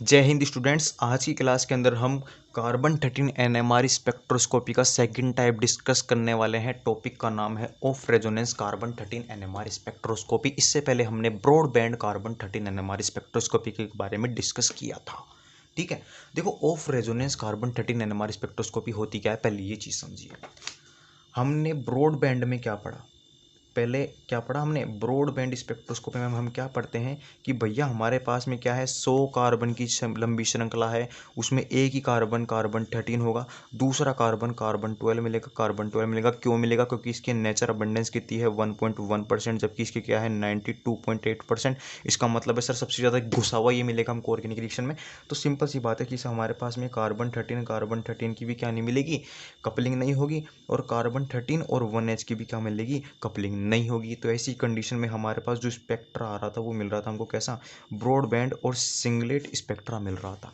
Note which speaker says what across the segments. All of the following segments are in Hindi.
Speaker 1: जय हिंद स्टूडेंट्स। आज की क्लास के अंदर हम कार्बन 13 एनएमआर स्पेक्ट्रोस्कोपी का सेकंड टाइप डिस्कस करने वाले हैं। टॉपिक का नाम है off resonance carbon 13 NMR spectroscopy. इससे पहले हमने broad band carbon 13 NMR spectroscopy के बारे में डिस्कस किया था। ठीक है, देखो off resonance carbon 13 NMR spectroscopy होती क्या है, पहले ये चीज़ समझिए। हमने ब्रॉड बैंड में क्या पढ़ा, पहले क्या पढ़ा हमने, ब्रॉड बैंड स्पेक्ट्रोस्कोपी में हम क्या पढ़ते हैं कि भैया हमारे पास में क्या है, 100 कार्बन की लंबी श्रृंखला है। उसमें एक ही कार्बन कार्बन 13 होगा, दूसरा कार्बन कार्बन 12 मिलेगा। कार्बन 12 मिलेगा क्यों मिलेगा, क्योंकि इसकी नेचर अबंडेंस कितनी है 1.1%, जबकि इसकी क्या है 92.8%। इसका मतलब है सर सबसे ज़्यादा घुसा हुआ ये मिलेगा हमको ऑर्गेनिक रिएक्शन में। तो सिंपल सी बात है कि हमारे पास में कार्बन 13 की भी क्या नहीं मिलेगी, कपलिंग नहीं होगी। और कार्बन 13 और 1H की भी क्या मिलेगी, कपलिंग नहीं होगी। तो ऐसी कंडीशन में हमारे पास जो स्पेक्ट्रा आ रहा था वो मिल रहा था हमको कैसा, ब्रॉड बैंड और सिंगलेट स्पेक्ट्रा मिल रहा था।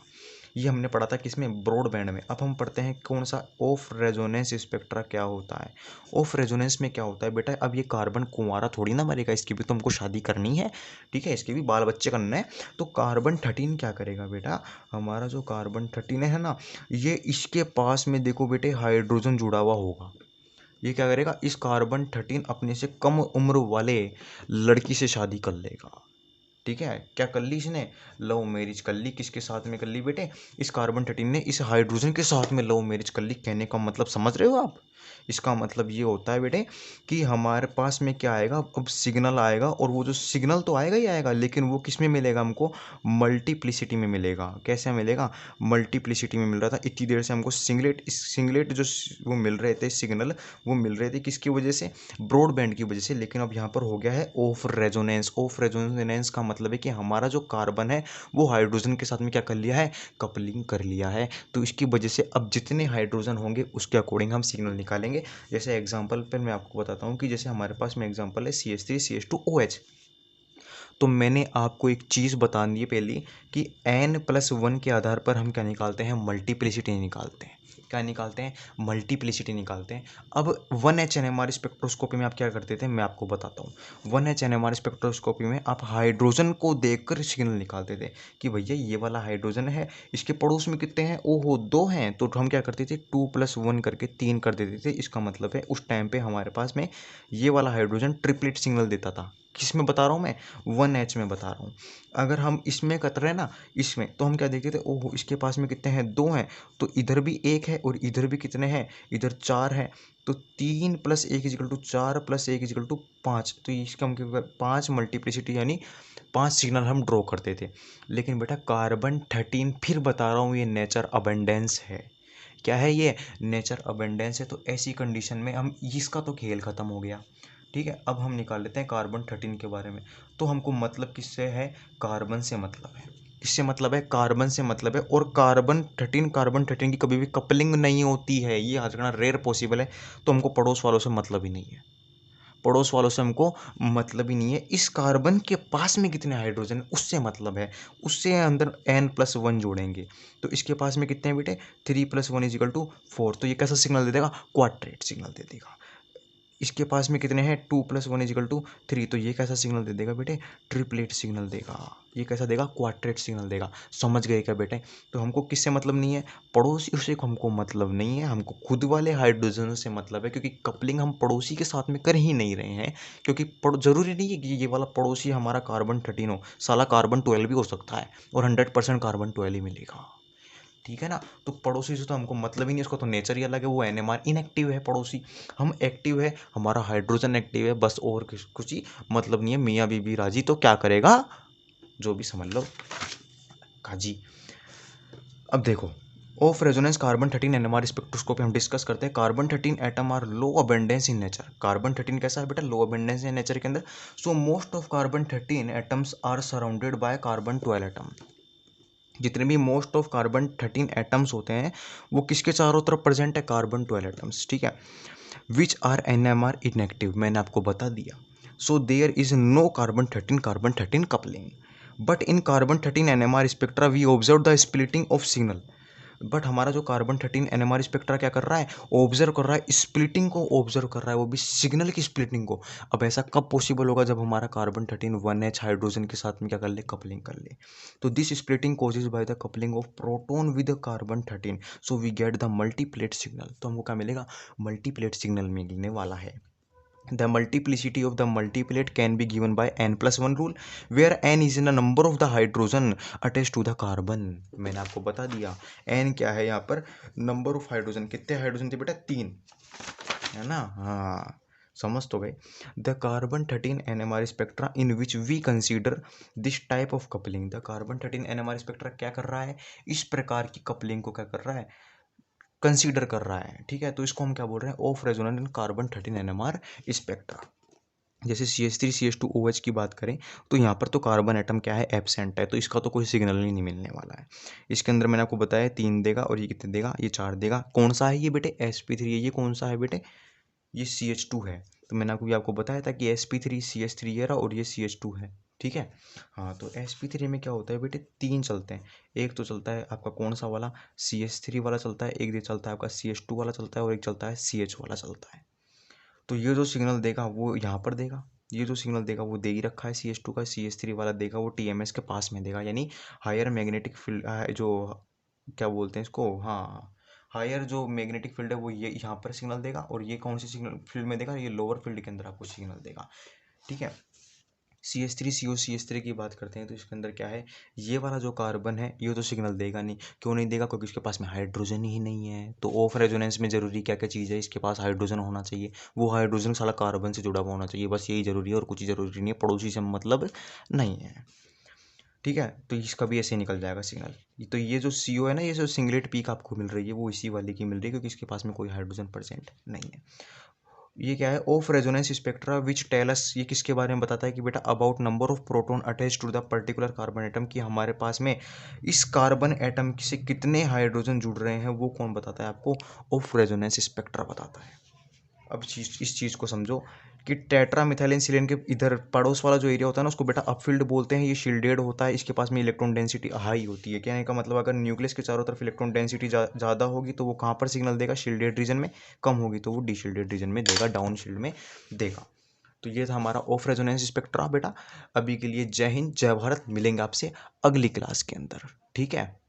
Speaker 1: ये हमने पढ़ा था किसमें, ब्रॉड बैंड में। अब हम पढ़ते हैं कौन सा, ऑफ रेजोनेंस स्पेक्ट्रा क्या होता है। ऑफ रेजोनेंस में क्या होता है बेटा, अब ये कार्बन कुंवारा थोड़ी ना मरेगा, इसकी भी तो हमको शादी करनी है। ठीक है, इसके भी बाल बच्चे करना है। तो कार्बन 13 क्या करेगा बेटा, हमारा जो कार्बन 13 है ना, ये इसके पास में देखो बेटे हाइड्रोजन जुड़ा हुआ होगा। ये क्या करेगा, इस कार्बन 13 अपने से कम उम्र वाले लड़की से शादी कर लेगा। ठीक है, क्या कर ली इसने, लव मैरिज कर ली। किसके साथ में कर ली बेटे, इस कार्बन 13 ने इस हाइड्रोजन के साथ में लव मैरिज कर ली। कहने का मतलब समझ रहे हो आप, इसका मतलब ये होता है बेटे कि हमारे पास में क्या आएगा, अब सिग्नल आएगा। और वो जो सिग्नल तो आएगा ही आएगा, लेकिन वो किस में मिलेगा हमको, मल्टीप्लिसिटी में मिलेगा। कैसे मिलेगा, मल्टीप्लिसिटी में मिल रहा था। इतनी देर से हमको सिंगलेट जो वो मिल रहे थे सिग्नल, वो मिल रहे थे किसकी वजह से, ब्रॉड बैंड की वजह से। लेकिन अब यहाँ पर हो गया है ऑफ रेजोनेंस। ऑफ रेजोनेंस का मतलब है कि हमारा जो कार्बन है वो हाइड्रोजन के साथ में क्या कर लिया है, कपलिंग कर लिया है। तो इसकी वजह से अब जितने हाइड्रोजन होंगे उसके अकॉर्डिंग हम सिग्नल निकालेंगे। जैसे एग्जांपल पर मैं आपको बताता हूँ कि जैसे हमारे पास में एग्जांपल है CH3CH2OH। तो मैंने आपको एक चीज़ बता दी पहली कि n+1 के आधार पर हम क्या निकालते हैं, मल्टीप्लिसिटी निकालते हैं। क्या निकालते हैं, मल्टीप्लिसिटी निकालते हैं। अब 1H NMR स्पेक्ट्रोस्कोपी में आप क्या करते थे, मैं आपको बताता हूँ। 1H NMR स्पेक्ट्रोस्कोपी में आप हाइड्रोजन को देखकर सिग्नल निकालते थे कि भैया ये वाला हाइड्रोजन है, इसके पड़ोस में कितने हैं, ओहो 2 हैं। तो हम क्या करते थे, 2+1 करके 3 कर देते थे। इसका मतलब है उस टाइम पे हमारे पास में ये वाला हाइड्रोजन ट्रिपलेट सिग्नल देता था। किस में बता रहा हूँ मैं, 1H में बता रहा हूँ। अगर हम इसमें कर रहे हैं ना, इसमें तो हम क्या देखते थे, ओहो इसके पास में कितने हैं, 2 हैं। तो इधर भी 1 है और इधर भी कितने हैं, इधर 4 है। तो 3+1=4 +1=5। तो इसका हम क्या, 5 मल्टीप्लिसिटी यानी 5 सिग्नल हम ड्रॉ करते थे। लेकिन बेटा कार्बन 13 फिर बता रहा हूँ ये नेचर अबेंडेंस है। क्या है ये, नेचर अबेंडेंस है। तो ऐसी कंडीशन में हम, इसका तो खेल खत्म हो गया। ठीक है, अब हम निकाल लेते हैं कार्बन 13 के बारे में। तो हमको मतलब किससे है, कार्बन से मतलब है। इससे मतलब है, कार्बन से मतलब है। और कार्बन 13 की कभी भी कपलिंग नहीं होती है, ये आज का रेयर पॉसिबल है। तो हमको पड़ोस वालों से मतलब ही नहीं है, पड़ोस वालों से हमको मतलब ही नहीं है। इस कार्बन के पास में कितने हाइड्रोजन है उससे मतलब है, उससे अंदर n+1 जोड़ेंगे। तो इसके पास में कितने हैं बेटे, 3+1=4। तो ये कैसा सिग्नल दे देगा, क्वाड्रेट सिग्नल दे देगा। इसके पास में कितने हैं, 2+1=3। तो ये कैसा सिग्नल दे देगा बेटे, ट्रिपलेट सिग्नल देगा। ये कैसा देगा, क्वाड्रेट सिग्नल देगा। समझ गए क्या बेटे। तो हमको किससे मतलब नहीं है, पड़ोसी से हमको मतलब नहीं है, हमको खुद वाले हाइड्रोजन से मतलब है। क्योंकि कपलिंग हम पड़ोसी के साथ में कर ही नहीं रहे हैं। क्योंकि जरूरी नहीं है कि ये वाला पड़ोसी हमारा कार्बन 13 हो, साला कार्बन 12 भी हो सकता है और 100% कार्बन 12 ही मिलेगा। ठीक है ना। तो पड़ोसी से तो हमको मतलब ही नहीं, उसका तो नेचर ही अलग है। वो एनएमआर इनएक्टिव है, पड़ोसी हम एक्टिव है, हमारा हाइड्रोजन एक्टिव है, बस। और कुछ ही मतलब नहीं है। मियाँ बीबी राजी तो क्या करेगा, जो भी समझ लो काजी। अब देखो, off resonance carbon 13 NMR spectroscopy हम डिस्कस करते हैं। Carbon 13 atom are low abundance in nature. Carbon 13 कैसा है बेटा, लो अबेंडेंस है नेचर के अंदर। So most of carbon 13 atoms are surrounded by carbon 12 atom. जितने भी मोस्ट ऑफ कार्बन 13 एटम्स होते हैं वो किसके चारों तरफ प्रेजेंट है, कार्बन 12 एटम्स। ठीक है, विच आर NMR इनएक्टिव, मैंने आपको बता दिया। So there is no carbon 13 coupling. But in carbon 13 NMR spectra we observe the splitting of signal. But हमारा जो कार्बन 13 NMR स्पेक्ट्रा क्या कर रहा है, ऑब्जर्व कर रहा है, स्प्लिटिंग को ऑब्जर्व कर रहा है, वो भी सिग्नल की स्प्लिटिंग को। अब ऐसा कब पॉसिबल होगा, जब हमारा कार्बन 13 1H हाइड्रोजन के साथ में क्या कर ले, कपलिंग कर ले। तो this splitting causes by the coupling of proton with carbon 13, so we get the multiplet signal. तो हमको क्या मिलेगा, मल्टीप्लेट सिग्नल मिलने वाला है। The multiplicity of the multiplet can be given by n+1 rule, where n is the number of the hydrogen attached to the carbon। मैंने आपको बता दिया n क्या है, यहाँ पर नंबर ऑफ हाइड्रोजन, कितने हाइड्रोजन थे बेटा, 3, है ना। हाँ, समझ तो गए। The carbon 13 NMR spectra in which we consider this type of coupling. The carbon 13 NMR spectra क्या कर रहा है, इस प्रकार की कपलिंग को क्या कर रहा है, कंसीडर कर रहा है, ठीक है। तो इसको हम क्या बोल रहे हैं, of resonance in carbon 13 NMR spectra. जैसे CH3 CH2 OH की बात करें तो यहाँ पर तो कार्बन एटम क्या है, एब्सेंट है, तो इसका तो कोई सिग्नल ही नहीं मिलने वाला है। इसके अंदर मैंने आपको बताया 3 देगा, और ये कितने देगा, ये 4 देगा। कौन सा है ये बेटे, sp3 है। ये कौन सा है बेटे, ये CH2 है। तो मैंने आपको बताया था कि sp3 CH3 है और ये CH2 है, ठीक है। हाँ, तो sp3 में क्या होता है बेटे, 3 चलते हैं। एक तो चलता है आपका कौन सा वाला, CH3 वाला चलता है, एक चलता है आपका CH2 वाला चलता है, और एक चलता है CH वाला चलता है। तो ये जो सिग्नल देगा वो यहाँ पर देगा, ये जो सिग्नल देगा वो दे ही रखा है CH2 का, CH3 वाला देगा वो TMS के पास में देगा, यानी हायर मैग्नेटिक फील्ड, जो क्या बोलते हैं इसको, हाँ, हायर जो मैग्नेटिक फील्ड है वो ये यहाँ पर सिग्नल देगा, और ये कौन सी सिग्नल फील्ड में देगा, ये लोअर फील्ड के अंदर आपको सिग्नल देगा, ठीक है। CH3 CO CH3 की बात करते हैं तो इसके अंदर क्या है, ये वाला जो कार्बन है ये तो सिग्नल देगा नहीं। क्यों नहीं देगा, क्योंकि इसके पास में हाइड्रोजन ही नहीं है। तो ऑफ रेजोनेंस में जरूरी क्या क्या चीज़ है, इसके पास हाइड्रोजन होना चाहिए, वो हाइड्रोजन साला कार्बन से जुड़ा हुआ होना चाहिए, बस यही जरूरी है, और कुछ जरूरी नहीं है, पड़ोसी से मतलब नहीं है, ठीक है। तो इसका भी ऐसे निकल जाएगा सिग्नल। तो ये जो CO है ना, ये जो सिंगलेट पीक आपको मिल रही है वो इसी वाले की मिल रही है, क्योंकि इसके पास में कोई हाइड्रोजन प्रेजेंट नहीं है। ये क्या है, off resonance spectra which tells, ये किसके बारे में बताता है कि बेटा about number of proton attach to the particular carbon atom, कि हमारे पास में इस कार्बन एटम से कितने हाइड्रोजन जुड़ रहे हैं, वो कौन बताता है आपको, ऑफ रेजोनेंस स्पेक्ट्रा बताता है। अब इस चीज़ को समझो कि टेट्रा मिथाइलिन सिलेन के इधर पड़ोस वाला जो एरिया होता है ना, उसको बेटा अपफील्ड बोलते हैं। ये शील्डेड होता है, इसके पास में इलेक्ट्रॉन डेंसिटी हाई होती है। कहने का मतलब अगर न्यूक्लियस के चारों तरफ इलेक्ट्रॉन डेंसिटी ज़्यादा होगी तो वो कहाँ पर सिग्नल देगा, शील्डेड रीजन में। कम होगी तो वो डीशील्डेड रीजन में देगा, डाउन शील्ड में देगा। तो ये था हमारा ऑफ रेजोनेंस स्पेक्ट्रा बेटा। अभी के लिए जय हिंद, जय भारत। मिलेंगे आपसे अगली क्लास के अंदर, ठीक है।